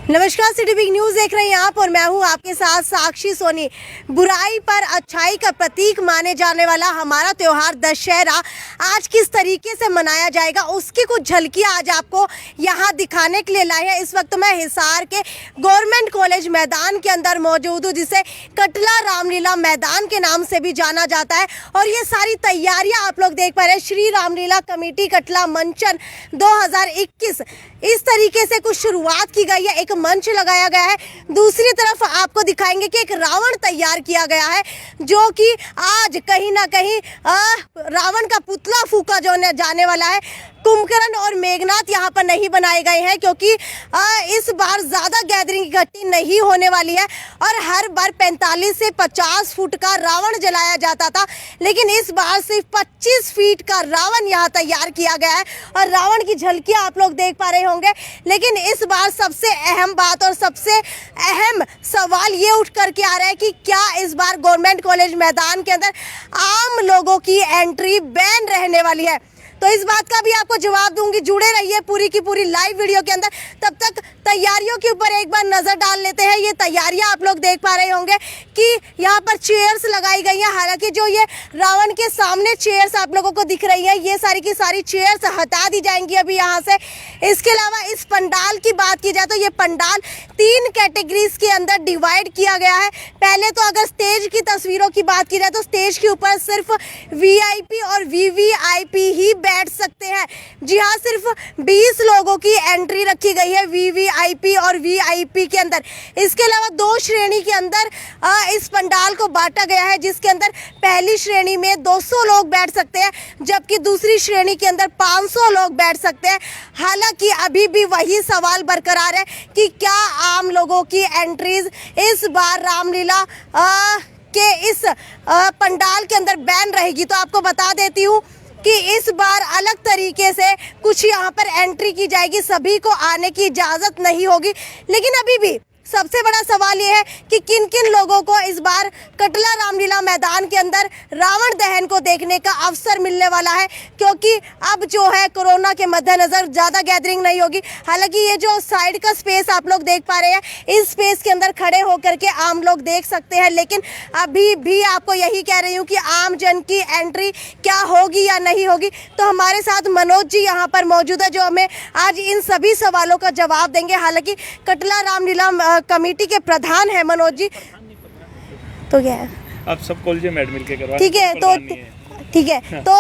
नमस्कार, city big news देख रहे हैं आप और मैं हूं आपके साथ साक्षी सोनी। बुराई पर अच्छाई का प्रतीक माने जाने वाला हमारा त्योहार दशहरा आज किस तरीके से मनाया जाएगा उसकी कुछ झलकियां आज आपको यहां दिखाने के लिए लाए हैं। इस वक्त मैं हिसार के गवर्नमेंट कॉलेज मैदान के अंदर मौजूद हूं, जिसे कटला रामलीला मैदान के नाम से भी जाना जाता है। और ये सारी तैयारियां आप लोग देख पा रहे हैं। श्री रामलीला कमेटी कटला मंचन 2021 इस तरीके से कुछ शुरुआत की गई है, एक मंच लगाया गया है। दूसरी तरफ आपको दिखाएंगे कि एक रावण तैयार किया गया है, जो कि आज कहीं ना कहीं रावण का पुतला फूका जो जाने वाला है। कुंभकर्ण और मेघनाथ यहाँ पर नहीं बनाए गए हैं, क्योंकि इस बार ज़्यादा गैदरिंग इकट्ठी नहीं होने वाली है। और हर बार 45 से 50 फुट का रावण जलाया जाता था, लेकिन इस बार सिर्फ 25 फीट का रावण यहाँ तैयार किया गया है। और रावण की झलकियाँ आप लोग देख पा रहे होंगे। लेकिन इस बार सबसे अहम बात और सबसे अहम सवाल ये उठ करके आ रहा है कि क्या इस बार गवर्नमेंट कॉलेज मैदान के अंदर आम लोगों की एंट्री बैन रहने वाली है। तो इस बात का भी आपको जवाब दूंगी। जुड़े रहिए पूरी की पूरी लाइव वीडियो के अंदर। तब तक तैयारियों के ऊपर एक बार नजर डाल लेते हैं। ये तैयारियां आप लोग देख पा रहे होंगे कि यहाँ पर चेयर्स लगाई गई हैं। हालांकि जो ये रावण के सामने चेयर्स आप लोगों को दिख रही हैं, ये सारी की सारी चेयर्स हटा दी जाएंगी अभी यहाँ से। इसके अलावा इस पंडाल की बात की जाए तो ये पंडाल 3 कैटेगरीज के अंदर डिवाइड किया गया है। पहले तो अगर स्टेज की तस्वीरों की बात की जाए तो स्टेज के ऊपर सिर्फ वीआईपी और वीवीआईपी ही बैठ सकते हैं। जी हाँ, सिर्फ 20 लोगों की एंट्री रखी गई है वीवीआईपी और वीआईपी के अंदर। इसके अलावा 2 श्रेणी के अंदर इस पंडाल को बांटा गया है, जिसके अंदर पहली श्रेणी में 200 लोग बैठ सकते हैं, जबकि दूसरी श्रेणी के अंदर 500 लोग बैठ सकते हैं। हालांकि अभी भी वही सवाल बरकरार है कि क्या आम लोगों की एंट्रीज इस बार रामलीला के इस पंडाल के अंदर बैन रहेगी। तो आपको बता देती हूँ कि इस बार अलग तरीके से कुछ यहाँ पर एंट्री की जाएगी, सभी को आने की इजाज़त नहीं होगी। लेकिन अभी भी सबसे बड़ा सवाल ये है कि किन किन लोगों को इस बार कटला रामलीला मैदान के अंदर रावण दहन को देखने का अवसर मिलने वाला है, क्योंकि अब जो है कोरोना के मद्देनज़र ज़्यादा गैदरिंग नहीं होगी। हालांकि ये जो साइड का स्पेस आप लोग देख पा रहे हैं, इस स्पेस के अंदर खड़े होकर के आम लोग देख सकते हैं। लेकिन अभी भी आपको यही कह रही हूँ कि आम जन की एंट्री क्या होगी या नहीं होगी। तो हमारे साथ मनोज जी यहाँ पर मौजूद है, जो हमें आज इन सभी सवालों का जवाब देंगे। हालांकि कटला रामलीला कमेटी के प्रधान है मनोज जी। तो क्या है, आप सब कॉलेज में मिल के करवा, ठीक है। तो ठीक है, तो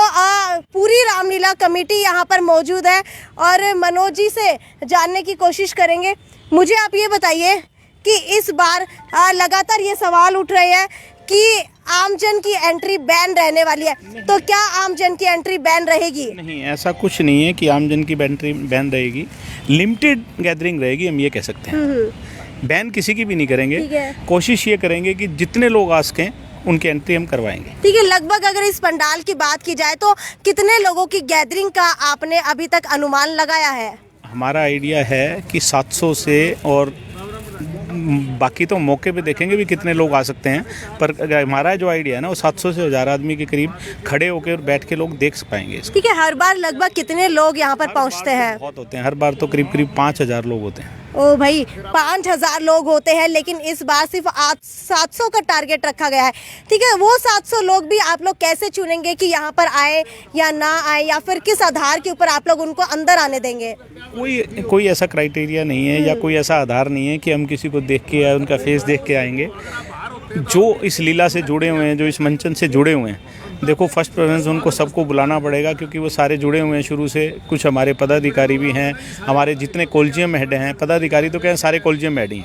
पूरी रामलीला कमेटी यहाँ पर मौजूद है और मनोज जी से जानने की कोशिश करेंगे। मुझे आप ये बताइए कि इस बार लगातार ये सवाल उठ रहे हैं कि आमजन की एंट्री बैन रहने वाली है, तो क्या आमजन की एंट्री बैन रहेगी? नहीं, ऐसा कुछ नहीं है कि आमजन की एंट्री बैन रहेगी। लिमिटेड गैदरिंग रहेगी, हम ये कह सकते हैं। बैन किसी की भी नहीं करेंगे। कोशिश ये करेंगे कि जितने लोग आ सकें उनकी एंट्री हम करवाएंगे। ठीक है। लगभग अगर इस पंडाल की बात की जाए तो कितने लोगों की गैदरिंग का आपने अभी तक अनुमान लगाया है? हमारा आइडिया है कि 700 से, और बाकी तो मौके पे देखेंगे भी कितने लोग आ सकते हैं, पर हमारा जो आइडिया है ना वो 700 से 1000 आदमी के करीब खड़े होकर और बैठ के लोग देख पाएंगे। ठीक है। हर बार लगभग कितने लोग यहाँ पर पहुँचते हैं? बहुत होते हैं, हर बार तो करीब 5000 लोग होते हैं। ओ भाई, 5000 लोग होते हैं, लेकिन इस बार सिर्फ 700 का टारगेट रखा गया है। ठीक है, वो 700 लोग भी आप लोग कैसे चुनेंगे कि यहाँ पर आए या ना आए, या फिर किस आधार के ऊपर आप लोग उनको अंदर आने देंगे? कोई ऐसा क्राइटेरिया नहीं है या कोई ऐसा आधार नहीं है कि हम किसी को देख के या उनका फेस देख के आएंगे। जो इस लीला से जुड़े हुए हैं, जो इस मंचन से जुड़े हुए हैं, देखो फर्स्ट प्रेफरेंस उनको सबको बुलाना पड़ेगा, क्योंकि वो सारे जुड़े हुए हैं शुरू से। कुछ हमारे पदाधिकारी भी हैं, हमारे जितने कॉलेजियम हेड हैं, पदाधिकारी तो क्या सारे कॉलेजियम हेड ही,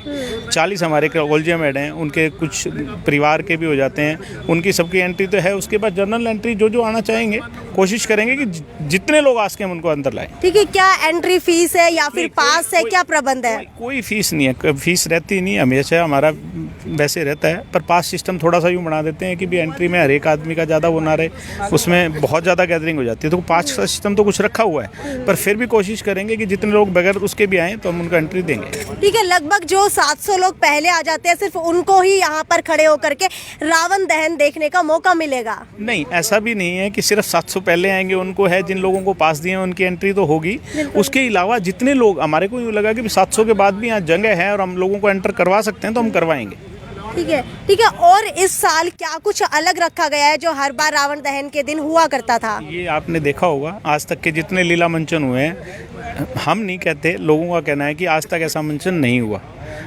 40 हमारे कॉलेजियम हेड हैं, उनके कुछ परिवार के भी हो जाते हैं, उनकी सबकी एंट्री तो है। उसके बाद जनरल एंट्री जो आना चाहेंगे कोशिश करेंगे कि जितने लोग आ सके हम उनको अंदर लाएं। ठीक है। क्या एंट्री फीस है या फिर पास है, क्या प्रबंध है? कोई फीस नहीं है, फीस रहती नहीं, हमेशा हमारा वैसे रहता है। पर पास सिस्टम थोड़ा सा यूँ बना देते हैं कि भी एंट्री में हर एक आदमी का ज़्यादा वो ना रहे, उसमें बहुत ज़्यादा गैदरिंग हो जाती है। तो पास का सिस्टम तो कुछ रखा हुआ है, पर फिर भी कोशिश करेंगे कि जितने लोग बगैर उसके भी आएँ तो हम उनको एंट्री देंगे। ठीक है। लगभग जो 700 जो लोग पहले आ जाते हैं सिर्फ उनको ही यहाँ पर खड़े होकर के रावण दहन देखने का मौका मिलेगा? नहीं, ऐसा भी नहीं है कि सिर्फ 700 पहले आएंगे उनको है। जिन लोगों को पास दिए हैं उनकी एंट्री तो होगी। उसके अलावा जितने लोग, हमारे को यूँ लगा कि 700 के बाद भी यहाँ जगह है और हम लोगों को एंटर करवा सकते हैं तो हम करवाएंगे। ठीक है, ठीक है। और इस साल क्या कुछ अलग रखा गया है जो हर बार रावण दहन के दिन हुआ करता था? ये आपने देखा होगा, आज तक के जितने लीला मंचन हुए हैं, हम नहीं कहते, लोगों का कहना है कि आज तक ऐसा मंचन नहीं हुआ।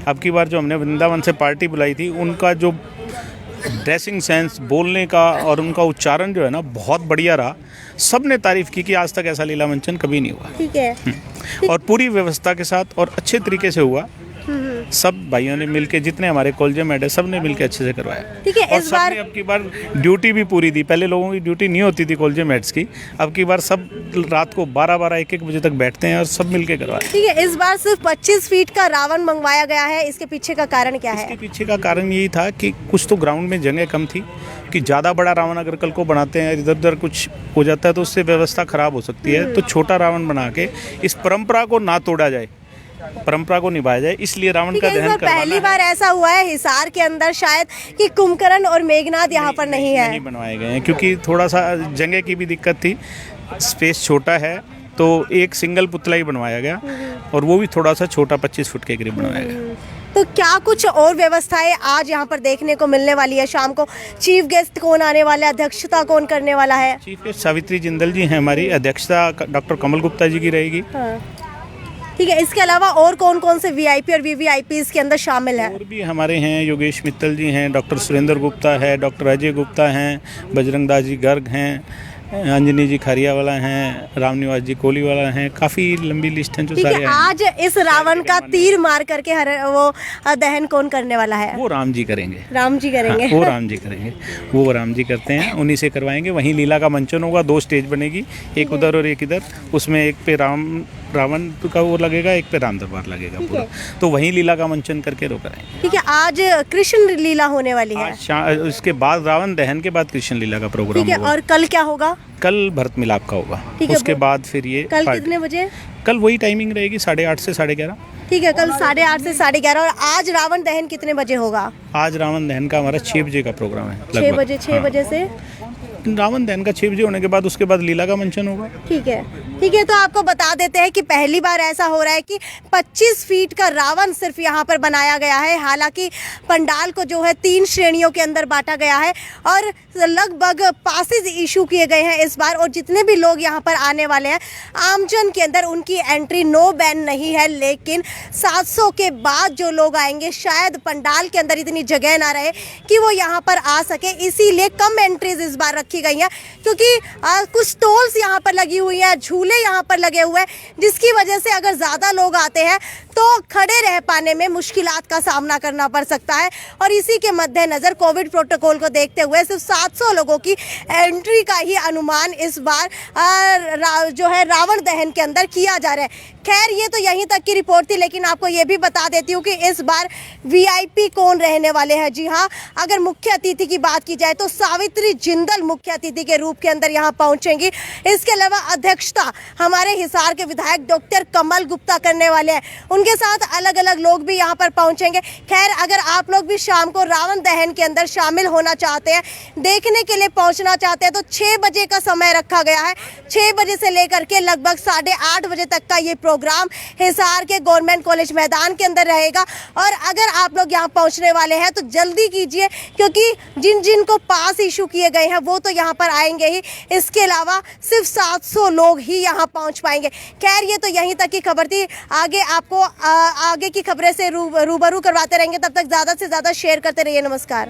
अब की बार जो हमने वृंदावन से पार्टी बुलाई थी, उनका जो ड्रेसिंग सेंस, बोलने का और उनका उच्चारण जो है ना, बहुत बढ़िया रहा। सब ने तारीफ़ की कि आज तक ऐसा लीला मंचन कभी नहीं हुआ। ठीक है। और पूरी व्यवस्था के साथ और अच्छे तरीके से हुआ। सब भाइयों ने मिलके, जितने हमारे कॉलेज में है, सब ने मिलके अच्छे से करवाया। ठीक है। इस बार अब की बार ड्यूटी भी पूरी दी। पहले लोगों की ड्यूटी नहीं होती थी कॉलेज मेट्स की, अब की बार सब रात को 12-12, 1-1 बजे तक बैठते हैं और सब मिलके करवाया। ठीक है। इस बार सिर्फ 25 फीट का रावण मंगवाया गया है, इसके पीछे का कारण क्या है? इसके पीछे का कारण यही था कि कुछ तो ग्राउंड में जगह कम थी, कि ज़्यादा बड़ा रावण अगर कल को बनाते हैं, इधर उधर कुछ हो जाता है तो उससे व्यवस्था खराब हो सकती है। तो छोटा रावण बना के इस परंपरा को ना तोड़ा जाए, परंपरा को निभाया जाए, इसलिए रावण का दहन करवाना। पहली बार ऐसा हुआ है हिसार के अंदर शायद कि कुंभकर्ण और मेघनाथ यहाँ पर नहीं है, नहीं बनवाए गए हैं, क्योंकि थोड़ा सा जगह की भी दिक्कत थी, स्पेस छोटा है, तो एक सिंगल पुतला ही बनवाया गया और वो भी थोड़ा सा छोटा, 25 फुट के करीब बनवाया गया। तो क्या कुछ और व्यवस्थाएं आज यहाँ पर देखने को मिलने वाली है? शाम को चीफ गेस्ट कौन आने वाला है, अध्यक्षता कौन करने वाला है? चीफ गेस्ट सावित्री जिंदल जी हैं हमारी, अध्यक्षता डॉक्टर कमल गुप्ता जी की रहेगी। ठीक है। इसके अलावा और कौन कौन से वीआईपी और वीवीआईपी इसके अंदर शामिल हैं? और भी हमारे हैं, योगेश मित्तल जी हैं, डॉक्टर सुरेंद्र गुप्ता है, डॉक्टर अजय गुप्ता हैं, बजरंग दास जी गर्ग हैं, अंजनी जी खारिया वाला हैं, रामनिवास जी कोली वाला हैं। काफ़ी लंबी लिस्ट है जो ठीक सारे है। आज इस रावण का तीर मार करके वो दहन कौन करने वाला है? वो राम जी करेंगे। राम जी करेंगे। हाँ, वो राम जी करेंगे, वो राम जी करते हैं, उन्हीं से करवाएंगे। वहीं लीला का मंचन होगा, 2 स्टेज बनेगी, एक उधर और एक इधर। उसमें एक पे रावण का वो लगेगा, एक पे राम दरबार लगेगा पूरा, तो वहीं लीला का मंचन करके रो कराएंगे। ठीक है। आज कृष्ण लीला होने वाली है। उसके बाद रावण दहन के बाद कृष्ण लीला का प्रोग्राम ठीक है। होगा। और कल क्या होगा? कल भरत मिलाप का होगा। उसके बाद फिर ये कल कितने बजे? कल वही टाइमिंग रहेगी, 8:30 से 11:30। ठीक है। कल 8:30 से 11:30। और आज रावण दहन कितने बजे होगा? आज रावण दहन का हमारा 6 बजे का प्रोग्राम है। 6 बजे। 6 बजे से रावण दहन का 6 बजे होने के बाद उसके बाद लीला का मंचन होगा। ठीक है। ठीक है। तो आपको बता देते हैं कि पहली बार ऐसा हो रहा है कि 25 फीट का रावण सिर्फ यहाँ पर बनाया गया है। हालांकि पंडाल को जो है 3 श्रेणियों के अंदर बांटा गया है और लगभग पासेज इशू किए गए हैं इस बार। और जितने भी लोग यहाँ पर आने वाले हैं, आमजन के अंदर उनकी एंट्री नो बैन नहीं है, लेकिन 700 के बाद जो लोग आएंगे शायद पंडाल के अंदर इतनी जगह ना रहे कि वो यहाँ पर आ सके, इसीलिए कम एंट्रीज इस बार रखी गई हैं। क्योंकि कुछ स्टॉल्स यहाँ पर लगी हुई हैं, झूले यहाँ पर लगे हुए हैं, जिसकी वजह से अगर ज़्यादा लोग आते हैं तो खड़े रह पाने में मुश्किलात का सामना करना पड़ सकता है। और इसी के मद्देनज़र कोविड प्रोटोकॉल को देखते हुए सिर्फ 700 लोगों की एंट्री का ही अनुमान इस बार जो है रावण दहन के अंदर किया जा रहा है। खैर, ये तो यहीं तक की रिपोर्ट थी, लेकिन आपको ये भी बता देती हूँ कि इस बार वीआईपी कौन रहने वाले हैं। जी हाँ, अगर मुख्य अतिथि की बात की जाए तो सावित्री जिंदल मुख्य अतिथि के रूप के अंदर यहाँ पहुँचेंगी। इसके अलावा अध्यक्षता हमारे हिसार के विधायक डॉक्टर कमल गुप्ता करने वाले हैं, उनके साथ अलग अलग लोग भी यहाँ पर पहुँचेंगे। खैर, अगर आप लोग भी शाम को रावण दहन के अंदर शामिल होना चाहते हैं, देखने के लिए पहुँचना चाहते हैं, तो 6 बजे का समय रखा गया है। 6 बजे से लेकर के लगभग 8:30 बजे तक का ये प्रोग्राम हिसार के गवर्नमेंट कॉलेज मैदान के अंदर रहेगा। और अगर आप लोग यहाँ पहुँचने वाले हैं तो जल्दी कीजिए, क्योंकि जिन जिन को पास इशू किए गए हैं वो तो यहाँ पर आएंगे ही, इसके अलावा सिर्फ 700 लोग ही यहाँ पहुँच पाएंगे। खैर, ये तो यहीं तक की खबर थी। आगे आपको आगे की खबरें से रूबरू करवाते रहेंगे। तब तक ज़्यादा से ज़्यादा शेयर करते रहिए। नमस्कार।